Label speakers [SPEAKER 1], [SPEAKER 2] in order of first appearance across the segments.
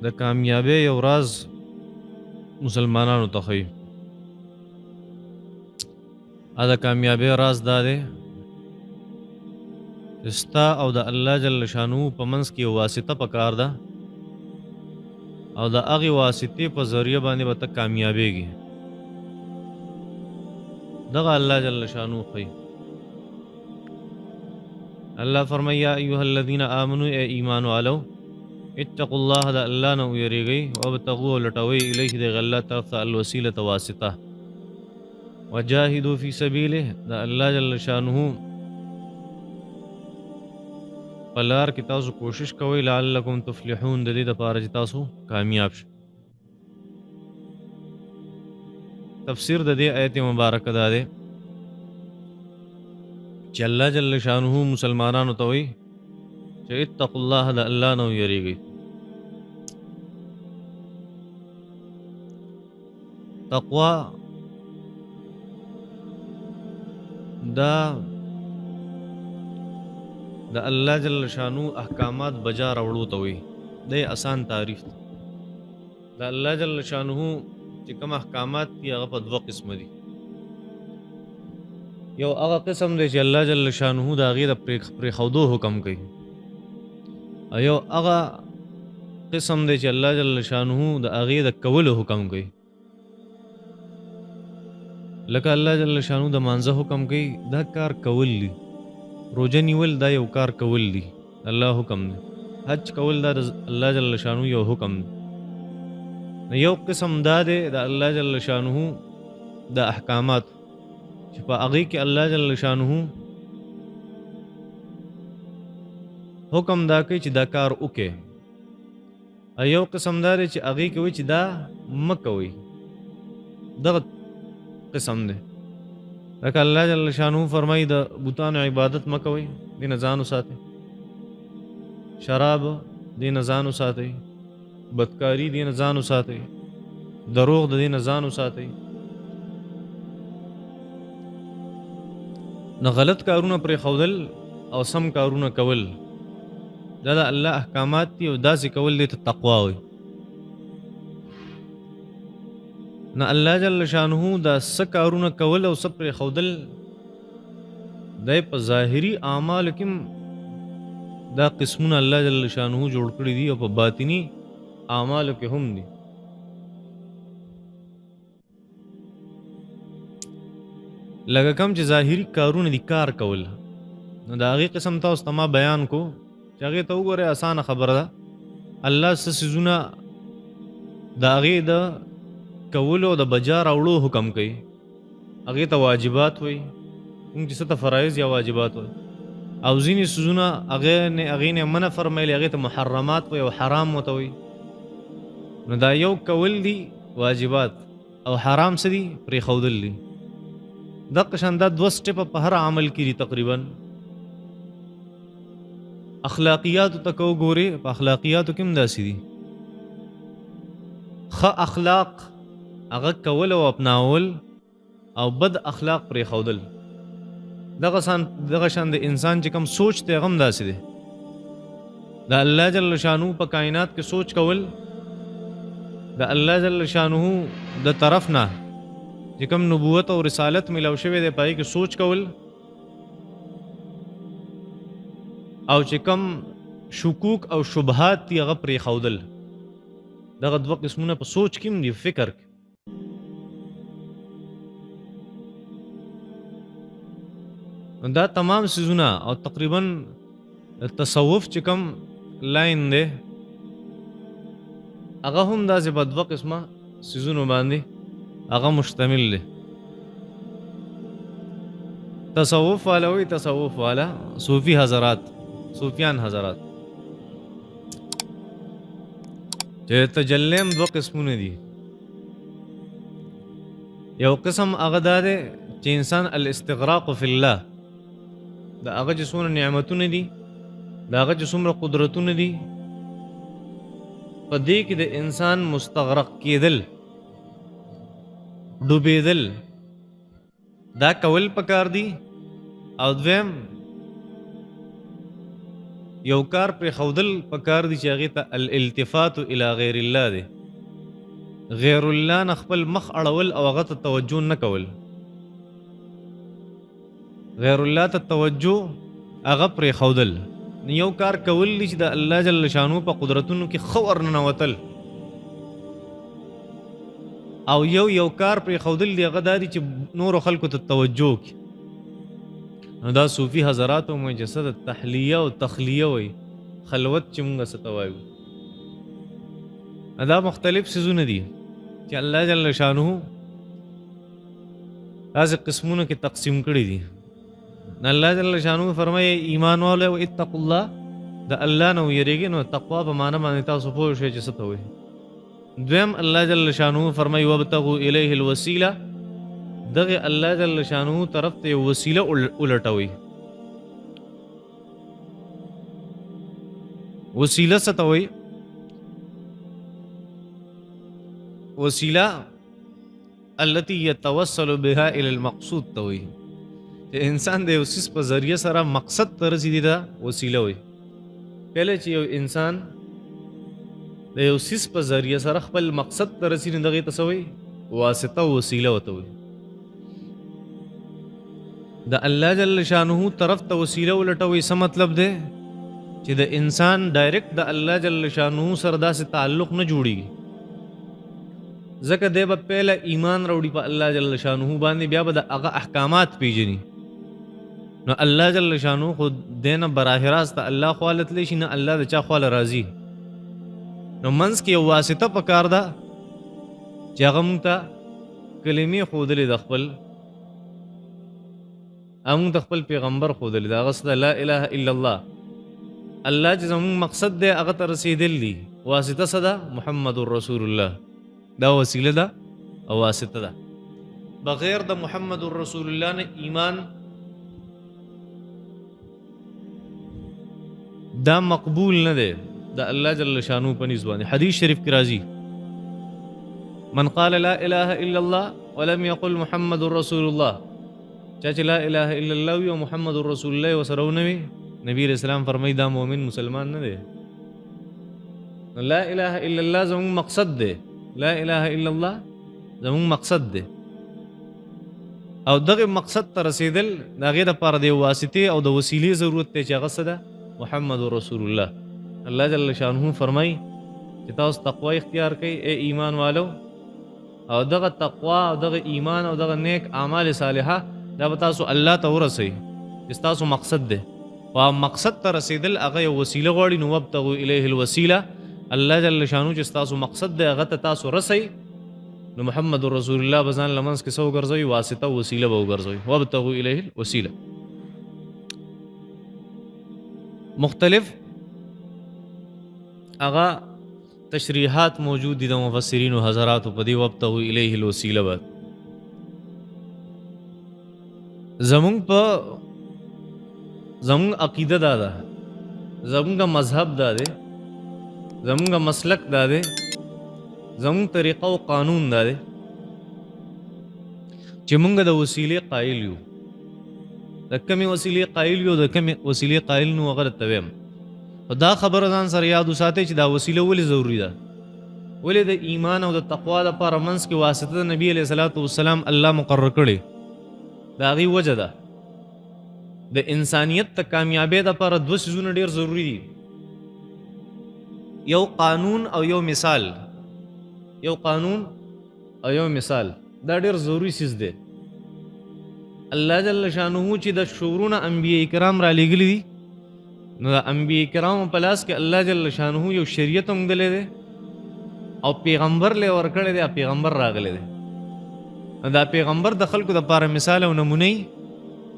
[SPEAKER 1] د کامیابی یو راز مسلمانانو ته ښیي. د کامیابی راز دا دی چې ستا او د الله جل شانو په منځ کې یو واسطه پکار ده او د هغې واسطې په ذریعه باندې به ته کامیابېږي. دغه الله جل شانو ښیي. الله فرمایي یا ایها الذین آمنوا ای ایمان والو اتقوا الله د الله نه ویریږئ وابتغوا لټوئ الیه د الله طرف ته الوسیلة واسطه وجاهدوا فی سبیله د الله جل شانه په لار کې تاسو کوشش کوئ لعلکم تفلحون د دې دپاره چې تاسو کامیاب شئ. تفسیر د دې آیت مبارکه دا دی چې الله جل شانه مسلمانانو ته وایي چې اتقوا الله د الله نه ویریږئ. تقوا دا د الله جل شانو احکامات بجا راوړو ته وایي. دی آسان تعریف دی. د الله جل شانو چې کوم احکامات دي هغه په دوه قسمه دي. یو هغه قسم دی چې الله جل شانه د هغې د پرېښودو حکم کوي، او یو هغه قسم دی چې الله جل شانه د هغې د کولو حکم کوي. لکه الله جل شانه د مانځه حکم کوي، دا کار کول دي. روژه نیول دا یو کار کول دي، الله حکم دی. حج کول دا الله جل شانه یو حکم دی. یو قسم دا دی د الله جل شانه د احکامات چې په هغې کې الله جل شانه حکم دا کوي چې دا کار وکړئ، او یو قسم دا دی چې هغې کې وایي چې دا مه کوئ. دغه قسم دی. لکه الله جل شانه فرمایي د بوتانو عبادت مه کوئ، دې نه ځان وساتئ. شراب دې نه ځان وساتئ. بدکاري دې نه ځان وساتئ. دروغ د دې نه ځان وساتئ. نه غلط کارونه پرېښودل او سم کارونه کول، دا د الله احکامات دي او داسې کول دې ته تقوا وایي. نه الله جل شانه دا څه کارونه کول او څه پرېښودل دی په ظاهري اعمالو کې دا قسمونه الله جل شانه جوړ کړي دي او په باطني اعمالو کې هم دي. لکه کم چې ظاهري کارونه دي کار کول، نو د هغې قسم تاسو ته ما بیان کو چې هغې ته وګورئ اسانه خبره ده. الله څه څیزونه د هغې د کولو د بجا راوړو حکم کوي، هغې ته واجبات وایي. موږ چې څه ته فرایض یا واجبات وایي، او ځینې څیزونه هغې نه منع فرمایلي، هغې ته محرمات وایي او حرام ورته وایي. نو دا یو کول دي واجبات، او حرام څه دي پرېښودل دي. دغه شان دا دوه سټیپه په هر عمل کې دي تقریبا. اخلاقیاتو ته که وګورې، په اخلاقیاتو کې هم داسې دي. ښه اخلاق هغه کول او اپناول، او بد اخلاق پرېښودل. دغه شان د انسان چې کوم سوچ دی هغه هم داسې دی. د الله جل شانه په کائنات کې سوچ کول، د الله جل شانه د طرف نه چې کوم نبوت او رسالت ملو شوی دی پای کې سوچ کول، او چې کوم شکوک او شبهات دي هغه پرېښودل. دغه دوه قسمونه په سوچ کې هم دي، فکر کې. دا تمام سیزونه او تقریبا تصوف چې کوم لاین دی هغه هم داسې په دوه قسمه سیزونو باندې هغه مشتمل دی. تصوف والا وی تصوف والا صوفی حضرات، صوفیان حضرات چې تجلیم دوه قسمونه دي. یو قسم هغه دا دی چې انسان الاستغراق فی الله، دا هغه چې څومره نعمتونه دي، دا هغه چې څومره قدرتونه دي، په دې کې د انسان مستغرق کېدل، ډوبېدل، دا کول پکار دي. او دویم یو کار پر خودل پکار دي چې هغه ته الالتفات الى غیر الله دی غیر الله نه خپل مخ اړول او هغه ته توجه نه کول غیر الله ته توجه هغه پر خودل یو کار کول چې د الله جل شانو په قدرتونو کې خور نه وتل او یو کار پر خودل دی هغه دادی چې نور خلکو ته توجه کی نو دا صوفي حضرات او مجسد تحلیه او تخلیه وي خلوت چې موږ ستوایو دا مختلف سيزونه دي چې الله جل شانه تاسو قسمونو کې تقسیم کړی دي الله جل شانه فرمایي ایمان والو اتقوا الله دا الله نو یریږي نو تقوا په معنا باندې تاسو پوه شئ چې څه ته وایي دویم الله جل شانه فرمایي وابتغوا الیه الوسیله دغه الله جل شانه طرف ته وسیله ولټوي وسیله څه ته وایي وسیله التي يتوسل بها الى المقصود ته وایي چې انسان د یو څیز په ذریعه سره مقصد ته رسیدي دا وسیله وایي کله چې یو انسان د یو څیز په ذریعه سره خپل مقصد ته رسیدي دغه ته څه وایي واسطه وسیله ورته وایي د الله جل شانه طرف ته وسیله ولټوي څه مطلب دی چې د انسان ډایرکټ د الله جل شانه سره داسې تعلق نه جوړیږي ځکه دی به پهله ایمان راوړي په الله جل شانه باندې بیا به د هغه احکامات پیژني نو الله جل شانه خو دینه براه راست الله خالت لشي نه الله د چا خاله راضي نو منځ کې یو واسطه پکار ده چې هغه مونږ ته کلمې ښودلې د خپل امون د خپل پیغمبر خودل دا غسد لا اله الا الله الله چې زموږ مقصد دی هغه ته رسیدل دي واسطه صدا محمد رسول الله دا وسیله ده او واسطه ده بغیر د محمد رسول الله نه ایمان دا مقبول نه دی دا الله جل شانو په نسبت حدیث شریف کې راځي من قال لا اله الا الله ولم يقل محمد رسول الله چې لا اله الا الله او محمد رسول الله وسرونوي نبی رسول الله فرمایي دا مؤمن مسلمان نه دی لا اله الا الله زموږ مقصد دی لا اله الا الله زموږ مقصد دی او دغه مقصد ته رسیدل دا غیر لپاره دی واسطه او د وسیلې ضرورت ته چې هغه څه ده محمد رسول الله الله جل شانه فرمایي چې تاسو تقوا اختیار کړئ اے ایمان والو او دغه تقوا او دغه ایمان او دغه نیک اعمال صالحه دا به تاسو الله ته ورسئ چې تاسو مقصد دی او مقصد ته رسیدل هغه یو وسیله غواړي نو وابتغوا الیه الوسیله الله جل شانو چې تاسو مقصد دی هغه ته تاسو رسئ نو محمد رسول الله بزان لمنس کې سو ګرځوي واسطه وسیله به وګرځوي وابتغوا الیه الوسیله مختلف هغه تشریحات موجود دي د مفسرین او حضرات په دی وابتغوا الیه الوسیله بعد زمونږ عقیده دا ده زمونږ مذهب دا ده زمونږ مسلک دا ده زمونږ طریقه او قانون دا ده چې مونږ د وسیلې قائل یو د کمی وسیلې قائل یو د کمی وسیلې قائل نو هغه تویم دا خبره ځان سره یاد وساتئ چې دا وسیله ولې ضروری ده ولې د ایمان او د تقوا لپاره منځ کې واسطه نبی علیہ الصلوۃ والسلام الله مقرر کړي دا غي وجه ده د انسانیت ته کامیابی لپاره دوه سيزونه ډیر ضروری دي یو قانون او یو مثال یو قانون او یو مثال دا ډیر ضروری سیز دی الله جل شانه چې د شورونه انبیاء کرام را لېږلي دي نو د انبیاء کرام په لاس کې الله جل شانه یو شریعت هم دلې دی او پیغمبر له ورکړی دی پیغمبر راغلی دی دا پیغمبر د خلکو د لپاره مثال او نمونه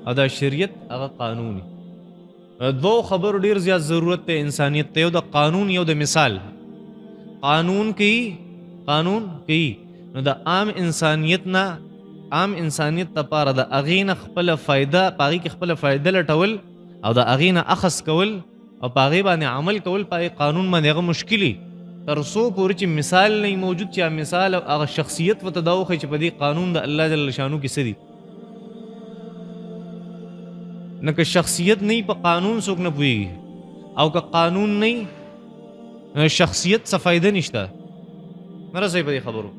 [SPEAKER 1] او دا شریعت هغه قانوني دوه خبر ډیر زیات ضرورت ته انسانیت ته یو د قانون یو د مثال قانون کی نو د عام انسانیت لپاره د اغین خپل فائدہ پاغي کې خپل فائدہ لټول او د اغین اخص کول او پاغي باندې عمل کول پاغي قانون باندې هغه مشکلی تر څو پورې چې مثال نه موجود چې مثال او هغه شخصیت و تداوخ چې په دې قانون د الله جل شانو کې سدي نه که شخصیت نه په قانون څوک نه پوي او که قانون نه شخصیت څه فائدہ نشته. مرسته په خبرو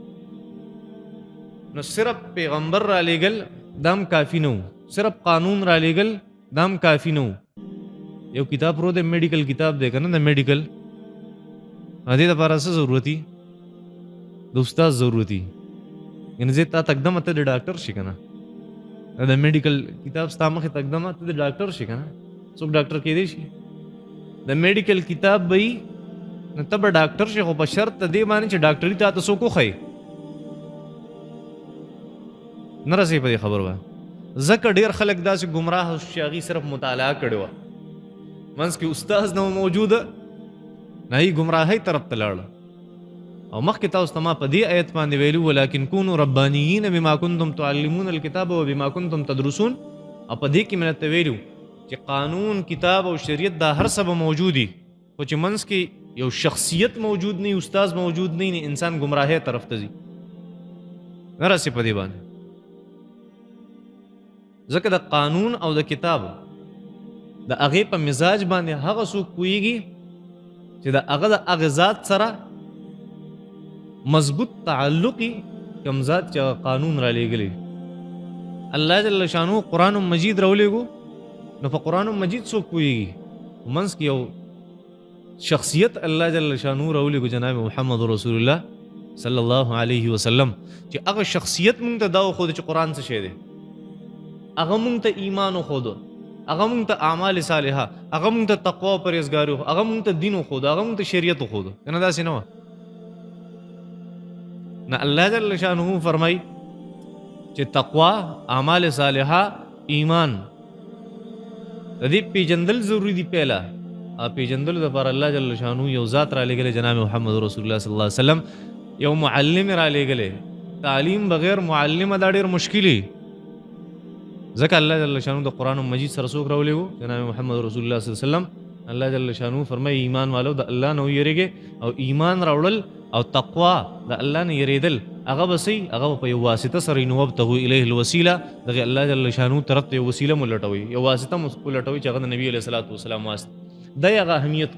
[SPEAKER 1] نو صرف پیغمبر را لېګل دام کافی نه، صرف قانون را لېګل دام کافی نه. یو کتاب رو د میډیکل کتاب دی کنه، د میډیکل هدي د لپاره څه ضرورتي د استاد ضرورتي، یعنی زه تا تقدم ته د ډاکټر شي کنه، د میډیکل کتاب ستا مخه تقدم ته د ډاکټر شي کنه، څوک ډاکټر کېدی شي. د میډیکل کتاب به نو ته به ډاکټر شي، خو په شرط د دې باندې چې ډاکټري تا ته څوک وښیي. نه رسېږي په دې خبرو باندې. ځکه ډېر خلک داسې ګمراه چې هغوی صرف مطالعه کړې وه، منځ کې استاذ نه و موجوده، نه هغوی ګمراهۍ طرف ته لاړه. او مخکې تاسو ته ما په دې آیت باندې ویلي ولکن کونوا ربانیین بما کنتم تعلمون الکتاب وبما کنتم تدرسون. او په دې کې مې درته ویلي چې قانون، کتاب او شریعت دا هر څه به موجود وي، خو چې منځ کې یو شخصیت موجود نه، استاذ موجود نه، انسان ګمراهۍ طرف ته ځي. نه رسې په دې باندې. ځکه د قانون او د کتاب د هغې په مزاج باندې هغه څوک پوهېږي چې د هغه د هغې ذات سره مضبوط تعلقي کوم ذات چې قانون را لېږلی. الله جل شانو قرآن مجید راولېږو، نو په قرآن مجید څوک پوهېږي؟ منځ کې یو شخصیت الله جل شانو راولېږو، جناب محمد رسول الله صلی الله علیه وسلم، چې هغه شخصیت مونږ ته دا وښوده چې قرآن څه شی دی، هغه مونږ ته ایمان وښوده، هغه مونږ ته اعمال صالحه، هغه مونږ ته تقوا او پرهیزګاري، هغه مونږ ته دین وښوده، هغه مونږ ته شریعت وښوده. که نه داسې نه وه؟ نه الله جل شانه فرمای چې تقوا، اعمال صالحه، ایمان د دې پیژندل ضروري دي. پهلا پیژندلو لپاره الله جل شانه یو ذات را لېږلی، جناب محمد رسول الله صلی الله علیه وسلم، یو معلم را لېږلی. تعلیم بغیر معلمه دا ډېر مشکلي. ځکه الله جل شانه د قرآن مجید سره څوک راولېږو؟ جناب محمد رسول الله صلی الله علیه وسلم. الله جل شانه فرمایي ایمان والو د الله نه ویریږئ، او ایمان راوړل او تقوا د الله نه یریدل هغه به څه؟ هغه په یو واسطه سره نو وابتغوا الیه الوسیله، دغه الله جل شانه طرف ته یو وسیله مو لټوي، یو واسطه مو لټوي چې هغه د نبی علیه الصلاۃ والسلام واسطه. د هغه اهمیت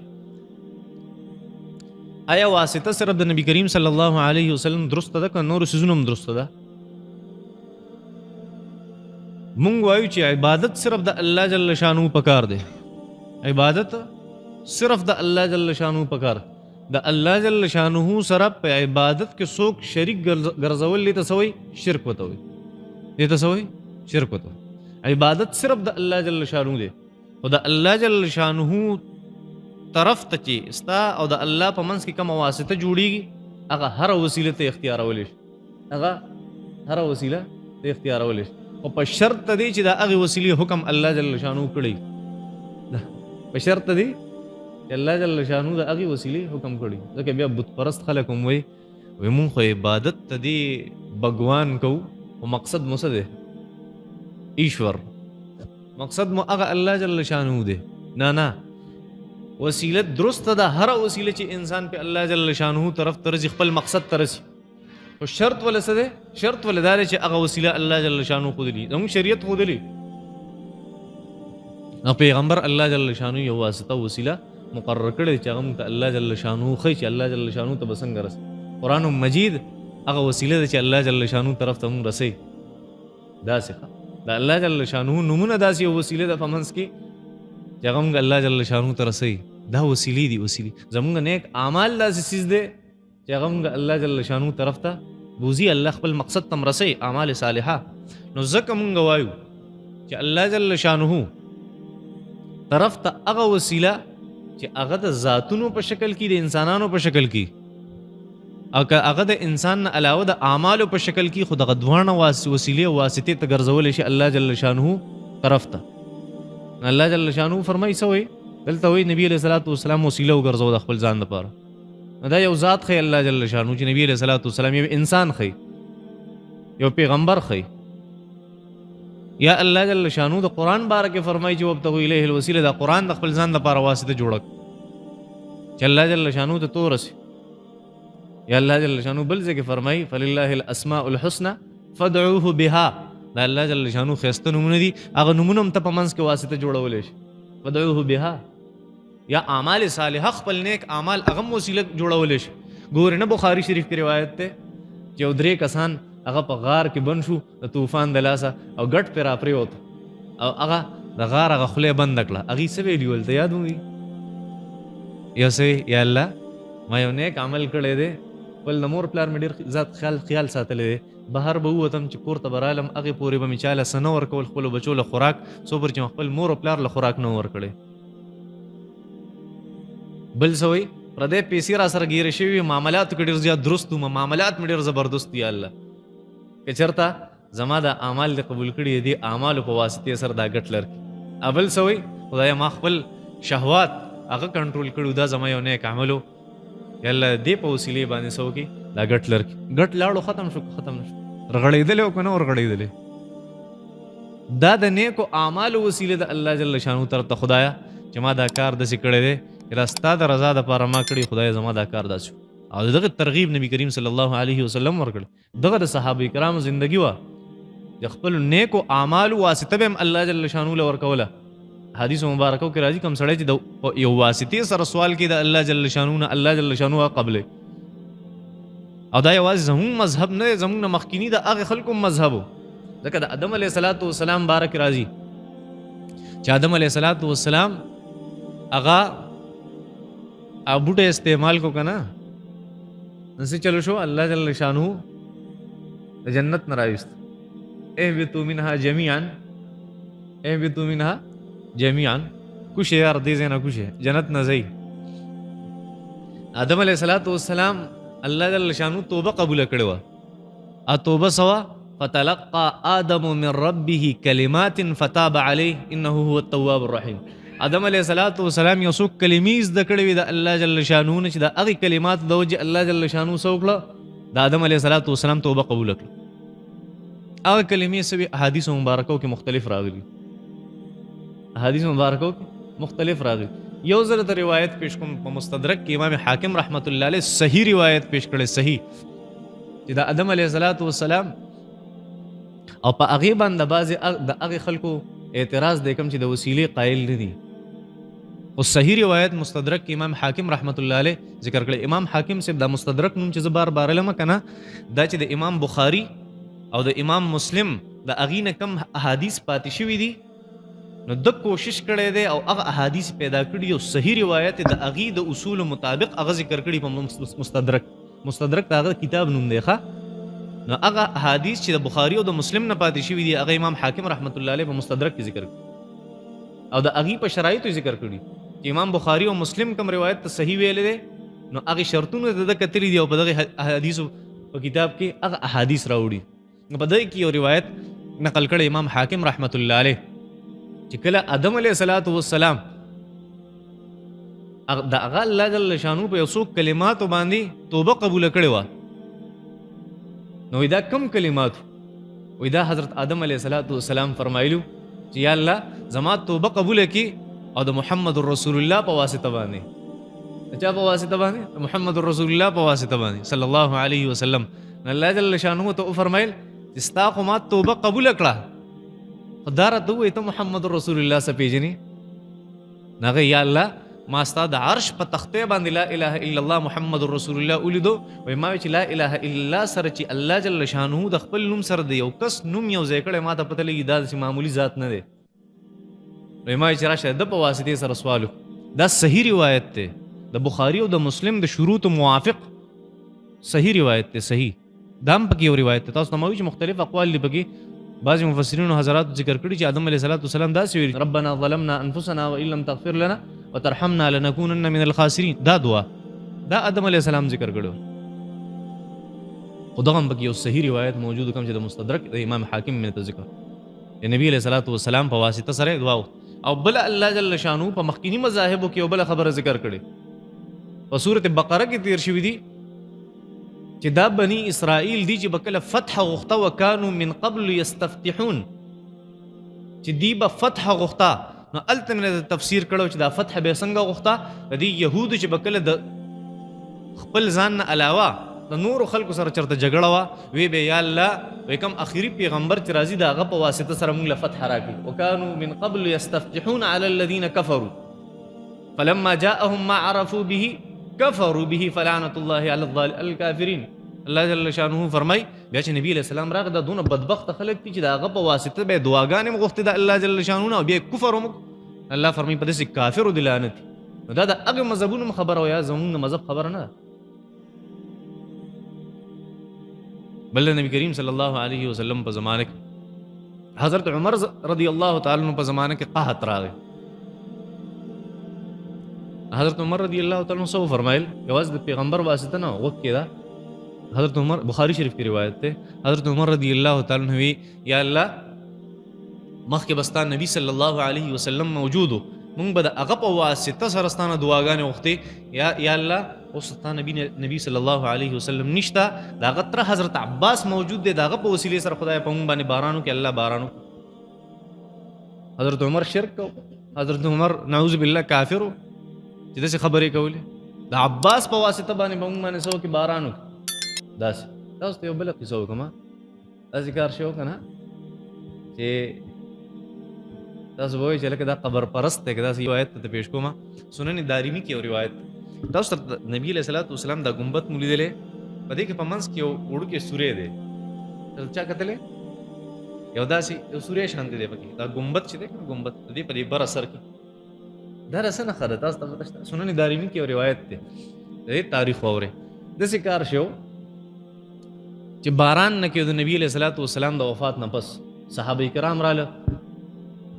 [SPEAKER 1] آیا واسطه صرف د نبی کریم صلی الله علیه وسلم درسته ده که نور څیزونه هم درسته ده؟ مونږ وایو چې عبادت صرف د الله جل شانه پکار دی، عبادت صرف د الله جل شانه پکار. د الله جل شانه سره په عبادت کې څوک شریک ګرځول دې ته څه وایي؟ شرک ورته وایي. دې ته څه وایي؟ شرک ورته وایي. عبادت صرف د الله جل شانه دی، خو د الله جل شانه طرف ته چې ستا او د الله په منځ کې کومه واسطه جوړېږي، هغه هره وسیله ته اختیارولی شي، هغه هره وسیله ته اختیارولی شي، خو په شرط دی چې د هغې وسیلې حکم الله جل شانه کړی. په شرط دی چې الله جل شانه د هغې وسیلې حکم کړي. ځکه بیا بت پرست خلک هم وایي مونږ خو عبادت ته دې بګوان کوو، خو مقصد مو څه دی؟ ایشور، مقصد مو هغه الله جل شانه دی. نه نه، وسیله درسته ده، هره وسیله چې انسان په الله جل شانه طرف ته رسي، خپل مقصد ته رسي. خو شرط ولې څه دی؟ شرط ولې دا دی چې هغه وسیله الله جل شانه ښودلي، زموږ شریعت ښودلي. او پیغمبر الله جل شانه یو واسطه وسیله مقرر کړی چې هغه موږ ته الله جل شانه ښیي چې الله جل شانه ته به څنګه رسي. قرآن مجید هغه وسیله ده چې الله جل شانه طرف ته موږ رسوي. داسې د الله جل شانه نومونه داسې یو وسیله ده په منځ کې چې هغه موږ الله جل شانه ته رسوي. دا وسیلې دي، وسیلې. زموږ نیک اعمال داسې څیز دی چې هغه موږ الله جل شانه طرف ته بوزي، الله خپل مقصد ته رسوي، اعمال صالحه. نو ځکه موږ وایو چې الله جل شانه طرف ته هغه وسیله چې هغه د ذاتونو په شکل کې، د انسانانو په شکل کې، او که هغه د انسان نه علاوه د اعمالو په شکل کې، خو دغه دواړه وسیلې او واسطې ته ګرځولی شي الله جل شانه طرف ته. الله جل شانه فرمایي څه وایي؟ دلته وایي نبي علیه الصلاۃ والسلام وسیله وګرځوه د خپل ځان لپاره. دا یو ذات ښیي الله جل شانه چې نبي علیه الصلاۃ والسلام یو انسان ښیي، یو پیغمبر ښیي. یا الله جل شانه د قرآن باره کې فرمایي چې وابتغوا الیه الوسیله، دا قرآن د خپل ځان لپاره واسطه جوړه چې الله جل شانه ته تو رسي. یا الله جل شانه بل ځای کې فرمایي فلله الاسماء الحسنى فادعوه بها. دا الله جل شانه ښایسته نومونه دي، هغه نومونه هم ته په منځ کې واسطه جوړولی شي. فادعوه بها، یا اعمال صالحه خپل نیک اعمال هغه وسیله جوړول شي. ګور نه بخاری شریف کې روایت ته چې یو درې کسان هغه په غار کې بند شو د طوفان د لاسه او ګټ پر راپریوت او هغه د غار هغه خله بند کړه. هغه څه ویلی ولته یاد وي یا سه یا الله ما یو نیک عمل کړی دی بل د مور پلار مې ډېر ذات خیال ساتلی دی بهر به ووتم چې کور ته به رالم هغې پورې به مې چاله څه نه ورکول خپلو بچو له خوراک څو پر چې خپل مور او پلار له خوراک نه ورکړی. بل څه وایي پردی پیسې را سره ګیرې شوي معاملاتو کې ډېر زیات درست وم معاملات مې ډېر زبردست یا الله که چېرته زما د اعمال دې قبول کړي دي اعمالو په واسطې سره دا ګټ لرکړي. بل څه وایي خدایه ما خپل شهوات هغه کنټرول کړو دا زما یو نیک عملو یا الله دې په وسیلې باندې څه وکړي دا ګټ لرکړي. ګټ لاړو ختم شو ختم نشو رغړېدلې او که نه ورغړېدلې دا د نیکو اعمالو وسیله د الله جل شانو طرف ته خدایه چې ما دا کار داسې کړی دی چې دا ستا د رضا دپاره ما کړي خدایه زما دا کار داسې او دغه ترغیب نبی کریم صلی الله علیه وسلم ورکړي. دغه د صحابه کرامو زندگی وه د خپلو نیکو اعمالو واسطه به هم الله جل شانو له ورکوله. حدیث مبارکو کې راځي کوم سړی چې د یو واسطې سره سوال کوي د الله جل شانو نه الله جل شانو قبلې او دا یوازې زموږ مذهب نه زموږ نه مخکیني د هغې خلکو مذهب و ځکه د آدم علیه صلات وسلام باره کې راځي چې آدم علیه صلات وسلام هغه بوټه استعمال کو که نه نسې چلو شو الله جل شانو د جنت نه راویست اهبطوا منها جميعا اهبطوا منها جميعا کوشه یار دې ځای نه کوشه جنت نه ځئ. آدم علیه صلات وسلام الله جل شانو توبه قبول کړې وه ا توبه سوا فتلقى آدم من ربه كلمات فتاب عليه انه هو التواب الرحيم. آدم علیه الصلاۃ والسلام یو څو کلمې زده کړې وې د الله جل شانو نه چې د هغې کلمات د وجې الله جل شانو څه وکړه د آدم علیه الصلاۃ والسلام توبه قبوله کړه. هغه کلمې څه وې احادیثو مبارکو کې مختلف راغلي احادیث مبارکو کې مختلف راغلي. یو ځل د روایت پیش کوم په مستدرک کې امام حاکم رحمت الله علیه صحیح روایت پیش کړي صحیح چې د آدم علیه الصلاۃ والسلام او په هغې باندې بعضې د هغې خلکو اعتراض دی کوم چې د وسیلې قایل نه دي خو صحیح روایت مستدرک کې امام حاکم رحمت الله علیه ذکر کړی. امام حاکم صاحب دا مستدرک نوم چې زه بار بار علمه که نه دا چې د امام بخاري او د امام مسلم د هغې نه کم احادیث پاتې شوي دي نو د کوشش کړی دی او هغه احادیث پیدا کړي او صحیح روایت د هغې د اصولو مطابق هغه ذکر کړي په مستدرک د هغه کتاب نوم دی ښه نو هغه احادیث چې د بخاري او د مسلم نه پاتې شوي دي هغه امام حاکم رحمت الله علیه په مستدرک کې ذکر کړي او د هغې په شرایطو ذکر کړي چې امام بخاري او مسلم کوم روایت ته صحیح ویلی دی نو هغې شرطونه د ده کتلي دي او په دغې احادیثو په کتاب کې هغه احادیث راوړي. نو په دغې کې یو روایت نقل کړی امام حاکم رحمت الله علیه چې کله آدم علیه الصلاۃ والسلام د هغه الله جل شانو په یو څو کلماتو باندې توبه قبوله کړې وه نو دا کم کلمات وی دا حضرت آدم علیه الصلاۃ والسلام فرمایلو چې یا الله زما توبه قبوله کړي او د محمد رسول الله په واسطه باندې د چا په واسطه باندې محمد رسول الله په واسطه باندې صلی الله علیه وسلم. الله جل شانو ته وفرمایل چې ستا خو ما توبه قبوله کړه خدا راته ووایي ته محمد رسول الله څه پېژنې هغه یا الله ما ستا د عرش په تختې باندې لا اله الا الله محمد رسول الله ولیدو وایي ما وایي چې لا اله الا الله سره چې الله جل شانه د خپل نوم سره د یو کس نوم یو ځای کړی ما ته پته لګي دا داسې معمولي ذات نه دی وایي ما وایي چې راشه د په واسطې سره سوال دا صحیح روایت دی د بخاري او د مسلم د شروطو موافق صحیح روایت دی صحیح دا هم پکې یو روایت دی تاسو ته ما وایي چې مختلف اقوال دي پکې بعض مفسرین و حضرات ذکر کړي چې آدم علیه الصلاۃ والسلام داسې ویلي ربنا ظلمنا انفسنا وان لم تغفر لنا وترحمنا لنكونن من الخاسرین دا دعا دا آدم علیه السلام ذکر کړو خو دغه هم پکې یو صحیح روایت موجود کوم چې د مستدرک د امام حاکم مې ته ذکر د نبی علیه الصلاۃ والسلام په واسطه سره دعا او بل الله جل شانو په مخکینی مذاهبو کې یو بل خبره ذکر کړي په سورۃ بقره کې تیر شوی دي چې دا بنی اسرائیل دی چې بکله فتح غوښته وکانو من قبل یستفتحون چې دی به فتح غوښته نو هلته مې د تفسیر کړو چې دا فتح به څنګه غوښته د دې یهودو چې بکله د خپل ځان نه علاوه د نورو خلکو سره چرته جګړه وه وی به یا الله وی کوم اخري پیغمبر چې راځي د هغه په واسطه سره موږ له فتح راکړي وکانو من قبل یستفتحون علی الذین کفروا فلما جاءهم ما عرفوا به كفروا به فلعنة الله على الكافرین. الله جل شانه فرمای بیا چې نبی علیہ السلام راغی دا دونه بدبخت خلک دي چې د هغه په واسطه به دعاګانې مغوښتې د الله جل شانه او بیا کفر ومک. الله فرمای په داسې کافرو د لعنت. نو دا د هغه مذهبونو خبره ویا زمونږ د مذهب خبره نه. بل نبی کریم صلی الله علیه وسلم په زمانه کې حضرت عمر رضی الله تعالی عنہ په زمانه کې قحط راغی. حضرت عمر رضی الله تعالی عنہ سو فرمایل یواز د پیغمبر واسطه نه وخت کې دا حضرت عمر بخاری شریف کی روایت ته حضرت عمر رضی الله تعالی عنہ وی یا الله مخکې بستا نبی صلی الله علیه وسلم موجودو مونږ به د هغه په واسطه سره ستانه دعاګانې وختې یا الله اوس ستا نبی صلی الله علیه وسلم نشته د هغه تر حضرت عباس موجود دی د هغه په وسیلې سره خدای په مونږ باندې بارانو کې الله بارانو. حضرت عمر شرک کو حضرت عمر نعوذ بالله کافرو چې داسې خبرې کولې د عباس په واسطه باندې په مونږ باندې سو کې بارانو. داسې تاسو ته یو بله قصه وکړم داسې کار شی وکړه چې تاسو به وایئ چې لکه دا قبر پرست دی که داسې روایت ته پیش کوم. سنن دارمي کې یو روایت تاسو ته نبي علیه صلات وسلام دا ګمبد مو لیدلی په دې کې په منځ کې یو وړوکی سوری دی. چا کتلی یو داسې یو سوری شانتی دی پکې دا ګمبد چې دی که ګمبد د دې په دې بر اثر کې دا رسه نښه ده تاسو ته پته شته. سنن دارمي کې یو روایت دی د دې تاریخ واورئ. داسې کار شی چې باران نه کې د نبی علیه صلات وسلام د وفات نه پس صحابه کرام راله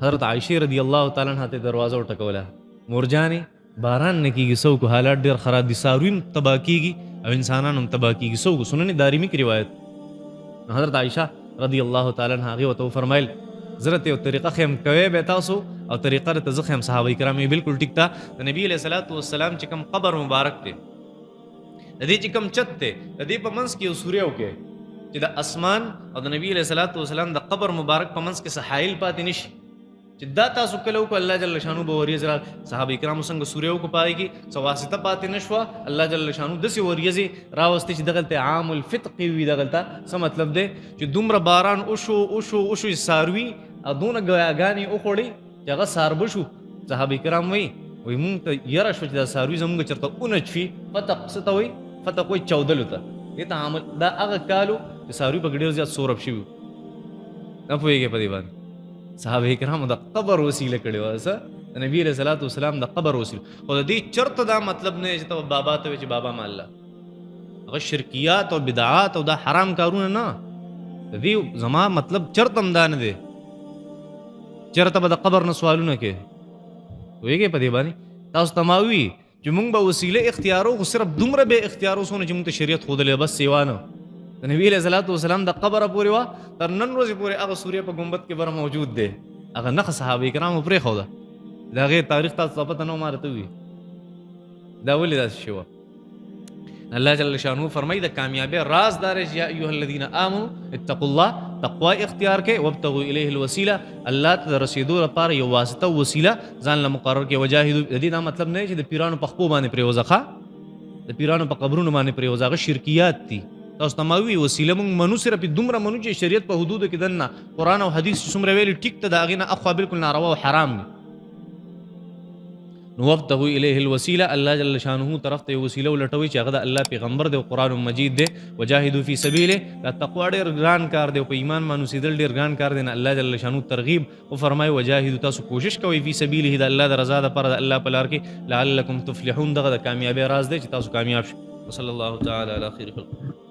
[SPEAKER 1] حضرت عائشہ رضی الله تعالی عنها ته دروازه وټکوله مورجانې باران نه کېږي سو کو حالات ډېر خراب دي څاروي هم تباه کېږي او انسانان هم تباه کېږي سو کو. سنن دارمي کې روایت حضرت عائشہ رضی الله تعالی عنها هغې ورته وفرمیل زه راته یو طریقه ښیم کوی به تاسو او طریقه راته زه ښیم. صحابه کرام یې بالکل ټیک ته د نبي علیه صلات وسلام چې کوم قبر مبارک دی د دې چې کوم چت دی د دې په منځ کې یو سوری وکړي چې د اسمان او د نبی علیه صلات وسلام د قبر مبارک په منځ کې څه حایل پاتې نشي چې دا تاسو کله وکړو الله جل شانو به وریځ صحابه کرامو څنګه سوری وکړو پای کې څه واسطه پاتې نشوه. الله جل شانو داسې وریځې راوستې چې دغلته عام الفتق وي. دغلته څه مطلب دی چې دومره باران وشو څاروي او دونه ګیاګانې وخوړې چې هغه څاربه شو. صحابه کرام وایي مونږ ته یره شوه چې دا څاروي زمونږ چېرته ونچوي. فتق څه ته وایي فتق وایي چاودلو ته دې ته عامل دا هغه کالو چې څاروي پکې ډېر زیات سورب شوي نه پوهېږې په دې باندې. صحابه کرامو د قبر وسیله کړې وه څه د نبي علیه صلات وسلام د قبر وسیله. خو د دې چېرته دا مطلب نه چې ته بابا ته وایې چې بابا ما الله هغه شرکیات او بدعات او دا حرام کارونه نه. د دې زما مطلب چېرته هم دا نه دی چېرته به د قبر نه سوالونه کوې پوهېږې په دې باندې. تاسو ته ما وي چې مونږ به وسیله اختیارو خو صرف دومره به اختیارو څونه چې مونږ ته شریعت ښودلی بس سیوا نه. د نبي علیه صلات وسلام د قبره پورې وه تر نن ورځې پورې هغه سوری په ګمبد کې بره موجود دی. هغه نښه صحابه کرامو پرېښوده د هغې تاریخ تاسو ته پته نه وه ما راته ووي دا ولې داسې شوه. الله جل شانه فرمایي د کامیابۍ راز دا دی چې یا ایها الذین آمنوا اتقوا الله تقوا اختیار کړئ وابتغوا الیه الوسیله الله ته د رسېدو لپاره یو واسطه وسیله ځان له مقرر کړئ. وجاهدوا د دې دا مطلب نه چې د پیرانو په خپو باندې پرېوځه د پیرانو په قبرونو باندې پرېوځه هغه شرکیات دي. تاسو ته ما وي وسیله مونږ منو صرف دومره منو چې شریعت په حدودو کې دننه قرآن او حدیث چې څومره ویلي ټیک ته د هغې نه اخوا بالکل ناروا او حرام دي. نو وابتغوا الیه الوسیله الله جل شانه طرف ته یو وسیله ولټوئ چې هغه د الله پیغمبر دی او قرآن مجید دی. وجاهدوا فی سبیله دا تقوا ډېر ګران کار دی او په ایمان باندې اوسېدل ډېر ګران کار دی. نه الله جل شانه ترغیب وفرمایي وجاهدوا تاسو کوشش کوئ فی سبیله د الله د رضا دپاره د الله په لار کې لعلکم تفلحون. دغه د کامیابۍ راز دی چې تاسو کامیاب شئ. وصلی الله تعالی علی خیر خلقه.